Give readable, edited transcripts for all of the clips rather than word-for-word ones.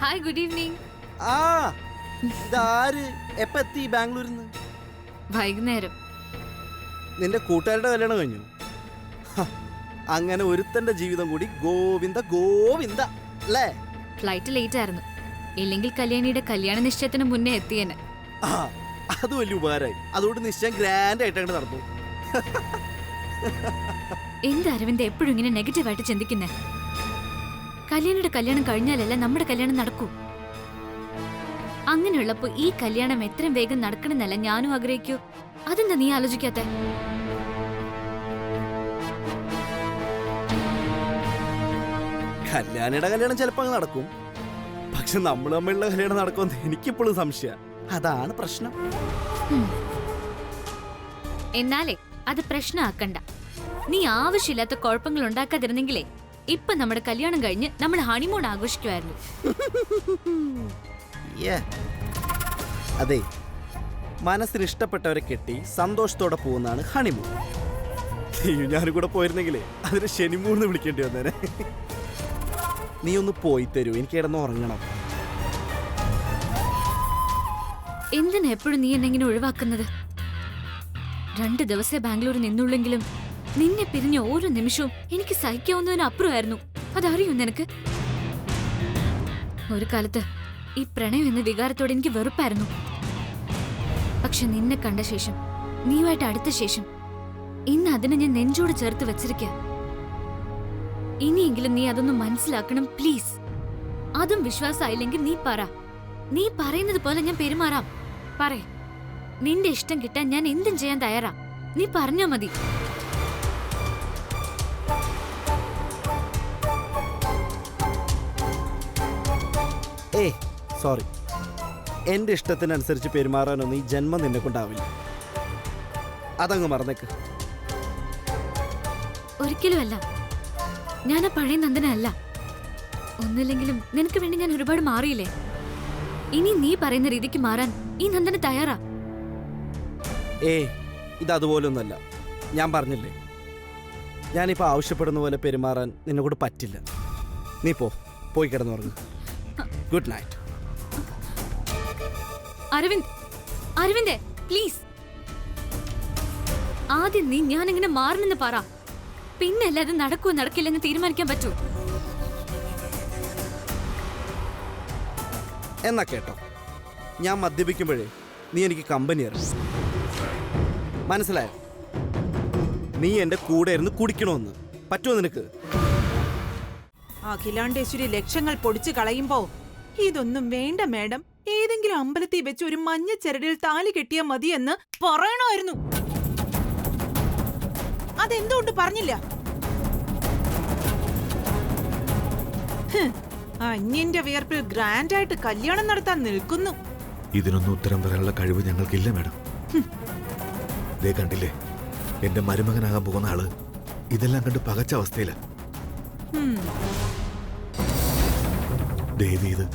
Hi good evening. ആ ഇതാര് എപ്പ എത്തി ബാംഗ്ലൂരിൽ നിന്ന്? വൈകുന്നേരം. നിന്റെ കൂട്ടുകാരുടെ കല്യാണം കഴിഞ്ഞു? അങ്ങനെ ഒരുത്തന്റെ ജീവിതം കൂടി ഗോവിന്ദ ഗോവിന്ദ അല്ലേ? ഫ്ലൈറ്റ് ലേറ്റ് ആയിരുന്നു, ഇല്ലെങ്കിൽ കല്യാണിയുടെ കല്യാണ നിശ്ചയത്തിന് മുന്നേ എത്തിയേനെ. ആ അത് വലിയ ഉപകാരമായി. അതുകൊണ്ട് നിശ്ചയം ഗ്രാൻഡ് ആയിട്ട് അങ്ങോട്ട് നടന്നു. എന്ത് അരവിന്ദ് എപ്പോഴും ഇങ്ങനെ നെഗറ്റീവായിട്ട് ചിന്തിക്കുന്നേ? കല്യാണിയുടെ കല്യാണം കഴിഞ്ഞാലല്ല നമ്മുടെ കല്യാണം നടക്കൂ. അങ്ങനെയുള്ളപ്പോ ഈ കല്യാണം എത്രയും വേഗം നടക്കണമെന്നല്ല ഞാനും ആഗ്രഹിക്കൂ. അതെന്താ നീ ആലോചിക്കാത്ത? കല്യാണിയുടെ കല്യാണം ചിലപ്പോ അങ്ങ് നടക്കും, പക്ഷെ നമ്മൾ തമ്മിലുള്ള കല്യാണം നടക്കുമെന്ന് എനിക്കിപ്പോഴും സംശയം. അതാണ് പ്രശ്നം. എന്നാലേ അത് പ്രശ്നമാക്കണ്ട. നീ ആവശ്യമില്ലാത്ത കുഴപ്പങ്ങൾ ഉണ്ടാക്കാതിരുന്നെങ്കിലേ ഇപ്പൊ നമ്മുടെ കല്യാണം കഴിഞ്ഞ് നമ്മൾ ഹണിമൂൺ ആഘോഷിക്കുമായിരുന്നു. അതെ, മനസ്സിന് ഇഷ്ടപ്പെട്ടവരെ കെട്ടി സന്തോഷത്തോടെ പോകുന്നതാണ് ഹണിമൂൺ. ഞാനും കൂടെ പോയിരുന്നെങ്കിലേ അതിന് ശനിമൂന്ന് വിളിക്കേണ്ടി വന്നേനെ. നീ ഒന്ന് പോയി തരൂ, എനിക്ക് കിടന്ന് ഉറങ്ങണം. എന്തിനാ എപ്പോഴും നീ എന്നെങ്ങനെ ഒഴിവാക്കുന്നത്? 2 ദിവസേ ബാംഗ്ലൂരിൽ നിന്നുള്ളെങ്കിലും നിന്നെ പിരിഞ്ഞ ഓരോ നിമിഷവും എനിക്ക് സഹിക്കാവുന്നതിന് അപ്പുറമായിരുന്നു. അതറിയോ നിനക്ക്? ഒരു കാലത്ത് ഈ പ്രണയം എന്ന വികാരത്തോടെ എനിക്ക് വെറുപ്പായിരുന്നു. പക്ഷെ നിന്നെ കണ്ട ശേഷം, നീയുമായിട്ട് അടുത്ത ശേഷം, ഇന്ന് അതിനെ ഞാൻ നെഞ്ചോട് ചേർത്ത് വെച്ചിരിക്കുക. ഇനിയെങ്കിലും നീ അതൊന്നും മനസ്സിലാക്കണം പ്ലീസ്. അതും വിശ്വാസമായില്ലെങ്കിൽ നീ പറ. നീ പറയുന്നത് പോലെ ഞാൻ പെരുമാറാം. പറയേ, നിന്റെ ഇഷ്ടം കിട്ടാൻ ഞാൻ എന്തും ചെയ്യാൻ തയ്യാറാ. നീ പറഞ്ഞാ മതി. ഏയ് സോറി, എന്റെ ഇഷ്ടത്തിനനുസരിച്ച് പെരുമാറാനൊന്നും ഈ ജന്മം നിന്നെ കൊണ്ടാവില്ല. അതങ്ങ് മറന്നേക്ക്. ഒരിക്കലും അല്ല, ഞാൻ ആ പഴയ നന്ദനല്ല. ഒന്നില്ലെങ്കിലും നിനക്ക് വേണ്ടി ഞാൻ ഒരുപാട് മാറിയില്ലേ? ഇനി നീ പറയുന്ന രീതിക്ക് മാറാൻ ഈ നന്ദന തയ്യാറാ. ഏയ് ഇതതുപോലൊന്നുമല്ല. ഞാൻ പറഞ്ഞില്ലേ, ഞാനിപ്പോ ആവശ്യപ്പെടുന്ന പോലെ പെരുമാറാൻ നിന്നെ കൂടെ പറ്റില്ല. നീ പോയി കിടന്നുറങ്ങ്. Good night. അരവിന്ദ് പ്ലീസ്. ആദ്യം നീ ഞാൻ എങ്ങനെ മാറണമെന്ന് പറ, പിന്നല്ല അത് നടക്കുവോ നടക്കില്ലെന്ന് തീരുമാനിക്കാൻ പറ്റൂ. എന്നാ കേട്ടോ, ഞാൻ മദ്യപിക്കുമ്പോഴേ നീ എനിക്ക് കമ്പനി തരണം. മനസ്സിലായോ? നീ എന്റെ കൂടെ ഇരുന്ന് കുടിക്കണമെന്ന്. പറ്റുമോ നിനക്ക്? അഖിലാണ്ടേശ്വരി ലക്ഷങ്ങൾ പൊടിച്ചു കളയുമ്പോ ഇതൊന്നും വേണ്ട മാഡം, ഏതെങ്കിലും അമ്പലത്തിൽ വെച്ച് ഒരു മഞ്ഞ ചരടിൽ താലി കെട്ടിയാ മതിയെന്ന് പറയണമായിരുന്നു. അതെന്തുകൊണ്ട് പറഞ്ഞില്ല? അന്യന്റെ വിയർപ്പിൽ ഗ്രാൻഡായിട്ട് കല്യാണം നടത്താൻ നിൽക്കുന്നു. ഇതിനൊന്നും ഉത്തരം പറയാനുള്ള കഴിവ് ഞങ്ങൾക്കില്ല മാഡം. ദേ കണ്ടില്ലേ, എന്റെ മരുമകനാകാൻ പോകുന്ന ആള് ഇതെല്ലാം കണ്ട് പകച്ച അവസ്ഥയില. ദേവി, ഇത്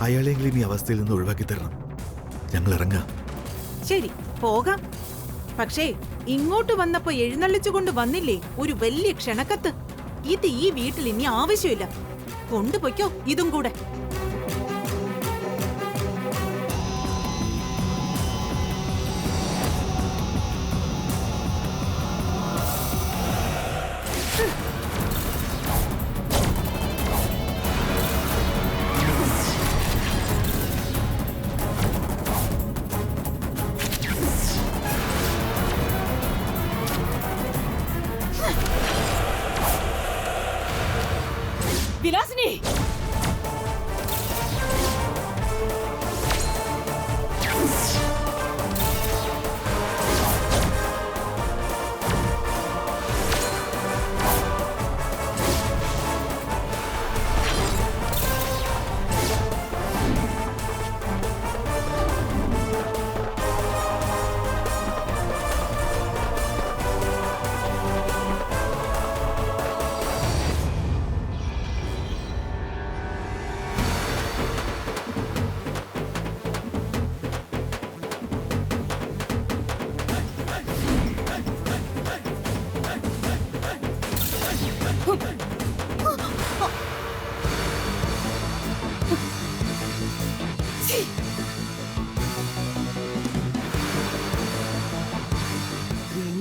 അയാളെങ്കിലും ഈ അവസ്ഥയിൽ നിന്ന് ഒഴിവാക്കി തരണം. ഞങ്ങൾ ഇറങ്ങാം. ശരി, പോകാം. പക്ഷേ ഇങ്ങോട്ട് വന്നപ്പോ എഴുന്നള്ളിച്ചുകൊണ്ട് വന്നില്ലേ ഒരു വലിയ ക്ഷണക്കത്ത്? ഇത് ഈ വീട്ടിൽ ഇനി ആവശ്യമില്ല. കൊണ്ടുപോയിക്കോ ഇതും കൂടെ. വിലാസിനി,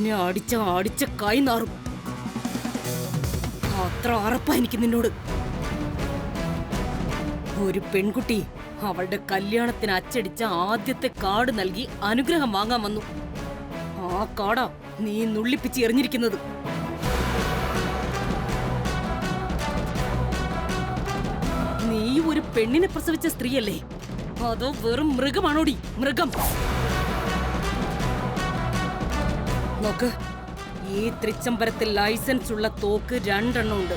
നിന്നെ അടിച്ച കൈ നാറും. അത്ര അറപ്പാ എനിക്ക് നിന്നോട്. ഒരു പെൺകുട്ടി അവളുടെ കല്യാണത്തിന് അച്ചടിച്ച ആദ്യത്തെ കാർഡ് നൽകി അനുഗ്രഹം വാങ്ങാൻ വന്നു. ആ കാർഡാ നീ നുള്ളിപ്പിച്ച് എറിഞ്ഞിരിക്കുന്നത്. നീ ഒരു പെണ്ണിനെ പ്രസവിച്ച സ്ത്രീയല്ലേ, അതോ വെറും മൃഗമാണോടി? മൃഗം. നോക്ക്, ഈ തൃച്ചംബരത്തിൽ ലൈസൻസ് ഉള്ള തോക്ക് 2 എണ്ണം ഉണ്ട്.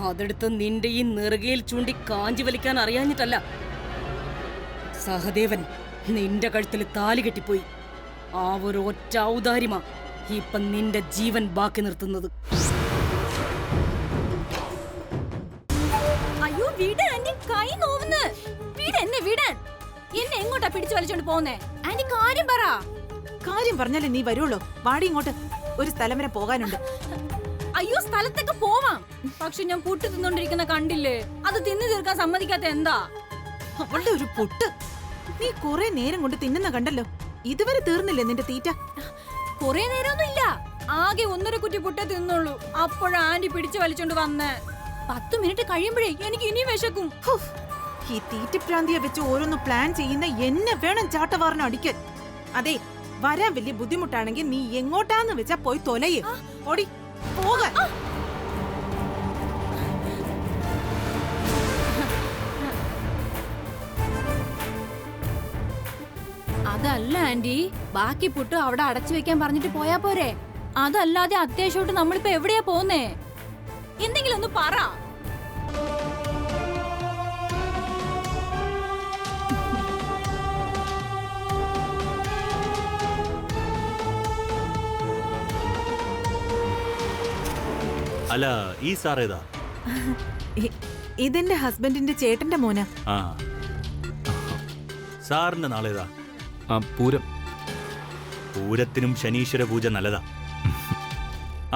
അതെടുത്ത് നിന്റെ ഈ നെറുകയിൽ ചൂണ്ടി കാഞ്ചി വലിക്കാൻ അറിയാഞ്ഞിട്ടല്ല. സഹദേവൻ നിന്റെ കഴുത്തിൽ താലി കെട്ടിപ്പോയി. ആ ഒരു ഒറ്റ ഔദാര്യമാ ഇപ്പൊ നിന്റെ ജീവൻ ബാക്കി നിർത്തുന്നത്. അയ്യോ വീട് ആന്റി, കൈ നോവുന്നു. വീട് എന്നെ വിടാൻ. എന്നെ എങ്ങോട്ടാ പിടിച്ചു വലിച്ചോണ്ട് പോന്നേ? ആന്റി കാര്യം പറ. കാര്യം പറഞ്ഞാലേ നീ വരുള്ളൂ. വാടി ഇങ്ങോട്ട്, ഒരു സ്ഥലം വരെ പോകാനുണ്ട്. അയ്യോ സ്ഥലത്തൊക്കെ പോവാം, പക്ഷെ ഞാൻ പുട്ട് തിന്നോണ്ടിരിക്കുന്ന കണ്ടില്ലേ? അത് തിന്നു തീർക്കാൻ സമ്മതിക്കാത്ത എന്താ? അവളുടെ ഒരു പൊട്ട്. നീ കുറെ നേരം കൊണ്ട് തിന്നുന്ന കണ്ടല്ലോ. ഇതുവരെ തീർന്നില്ലേ നിന്റെ തീറ്റ? കൊറേ നേരമൊന്നും ഇല്ല, ആകെ 1.5 കുറ്റി പുട്ടേ തിന്നുള്ളൂ. അപ്പോഴാ ആന്റി പിടിച്ചു വലിച്ചോണ്ട് വന്നേ. 10 മിനിറ്റ് കഴിയുമ്പോഴേ എനിക്ക് ഇനി വിശക്കും. ഈ തീറ്റപ്രാന്തിയെ വെച്ച് ഓരോന്ന് പ്ലാൻ ചെയ്യുന്ന എന്നെ വേണം ചാട്ടവാറിന് അടിക്കാൻ. അതെ, വരാൻ വലിയ ബുദ്ധിമുട്ടാണെങ്കിൽ നീ എങ്ങോട്ടാന്ന് വെച്ചാ പോയി തൊലയേ. ഓടി പോകാൻ. അതല്ല ആന്റി, ബാക്കി പുട്ട് അവിടെ അടച്ചു വെക്കാൻ പറഞ്ഞിട്ട് പോയാ പോരെ? അതല്ലാതെ അത്യാവശ്യമായിട്ട് നമ്മളിപ്പോ എവിടെയാ പോന്നേ? എന്തെങ്കിലും ഒന്ന് പറ. അല്ല, ഈ സാർ ഏതാ? ഇതെന്റെ ഹസ്ബൻഡിന്റെ ചേട്ടന്റെ മോനാ. ആ, സാറിന്റെ നാളേതാ? പൂരം. പൂരത്തിനും ശനീശ്വര പൂജ നല്ലതാ.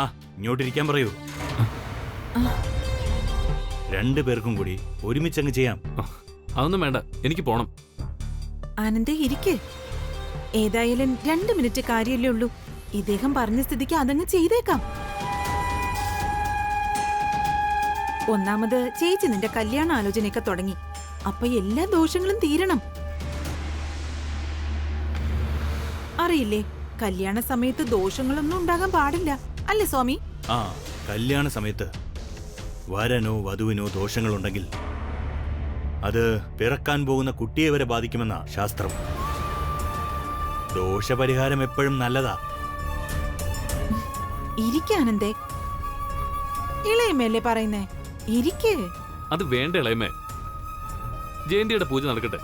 ആ, ഇങ്ങോട്ടിരിക്കാൻ പറയൂ. 2 പേർക്കും കൂടി ഒരുമിച്ചങ്ങ് ചെയ്യാം. അതൊന്നും വേണ്ട, എനിക്ക് പോണം. ആനന്ദേ ഇരിക്ക്. ഏതായാലും 2 മിനിറ്റ് കാര്യല്ലേ ഉള്ളൂ. ഇദ്ദേഹം പറഞ്ഞ സ്ഥിതിക്ക് അതങ്ങ് ചെയ്തേക്കാം. ഒന്നാമത് ചേച്ചി നിന്റെ കല്യാണ ആലോചനയൊക്കെ തുടങ്ങി. അപ്പൊ എല്ലാ ദോഷങ്ങളും തീരണം. അറിയില്ലേ, കല്യാണ സമയത്ത് ദോഷങ്ങളൊന്നും ഉണ്ടാകാൻ പാടില്ല, അല്ലേ സ്വാമി? ആ, കല്യാണ സമയത്ത് വരനോ വധുവിനോ ദോഷങ്ങളുണ്ടെങ്കിൽ അത് പിറക്കാൻ പോകുന്ന കുട്ടിയെ വരെ ബാധിക്കുമെന്നാ ശാസ്ത്രം. ദോഷപരിഹാരം എപ്പോഴും നല്ലതാ. ഇരിക്കാനന്തേ, ഇളയമല്ലേ പറയുന്നേ, ഇരിക്കേ. അത് വേണ്ട ഇളയമേ, ജയന്തിയുടെ പൂജ നടക്കട്ടെ,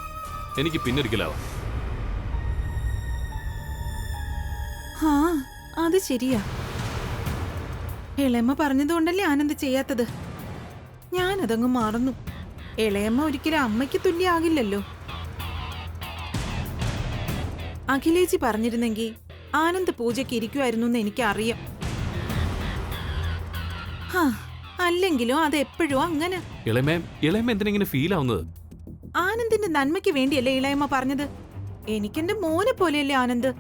എനിക്ക് പിന്നൊരിക്കലാവാം. ആ, അത് ശരിയാ. ഇളയമ്മ പറഞ്ഞതുകൊണ്ടല്ലേ ആനന്ദ് ചെയ്യാത്തത്. ഞാനതങ്ങ് മറന്നു. ഇളയമ്മ ഒരിക്കലും അമ്മയ്ക്ക് തുല്യാകില്ലല്ലോ. അഖിലേച്ചി പറഞ്ഞിരുന്നെങ്കിൽ ആനന്ദ് പൂജയ്ക്ക് ഇരിക്കുമായിരുന്നു എന്ന് എനിക്കറിയാം. അല്ലെങ്കിലും അത് എപ്പോഴും അങ്ങനെ. ഇളയമ എന്തിനെങ്ങനെ ഫീൽ ആവുന്നത്? ആനന്ദിന്റെ നന്മയ്ക്ക് വേണ്ടിയല്ലേ ഇളയമ്മ പറഞ്ഞത്. എനിക്കെന്റെ മോനെ പോലെയല്ലേ ആനന്ദ്.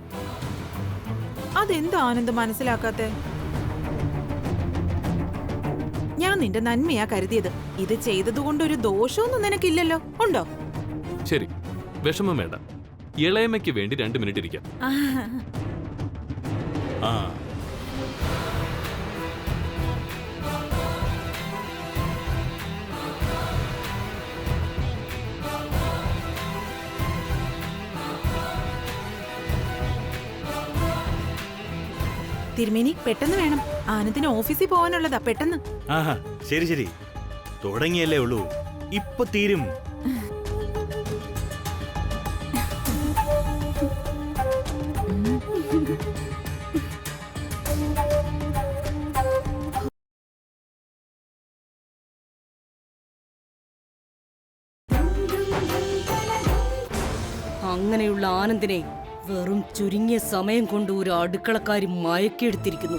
അതെന്താ ആനന്ദ് മനസ്സിലാക്കാത്തെ? ഞാൻ നിന്റെ നന്മയാ കരുതിയത്. ഇത് ചെയ്തതുകൊണ്ട് ഒരു ദോഷമൊന്നും നിനക്കില്ലല്ലോ, ഉണ്ടോ? ശരി, വിഷമം വേണ്ട. ഇളയമയ്ക്ക് വേണ്ടി 2 മിനിറ്റ് ഇരിക്കാം. ആ, തിരുമേനി പെട്ടെന്ന് വേണം, ആനന്ദിന് ഓഫീസിൽ പോകാനുള്ളതാ. പെട്ടെന്ന്. ആഹാ, ശരി ശരി, തുടങ്ങിയല്ലേ ഉള്ളൂ, ഇപ്പൊ തീരും. അങ്ങനെയുള്ള ആനന്ദിനെ വെറും ചുരുങ്ങിയ സമയം കൊണ്ട് ഒരു അടുക്കളക്കാരി മയക്കിയെടുത്തിരിക്കുന്നു.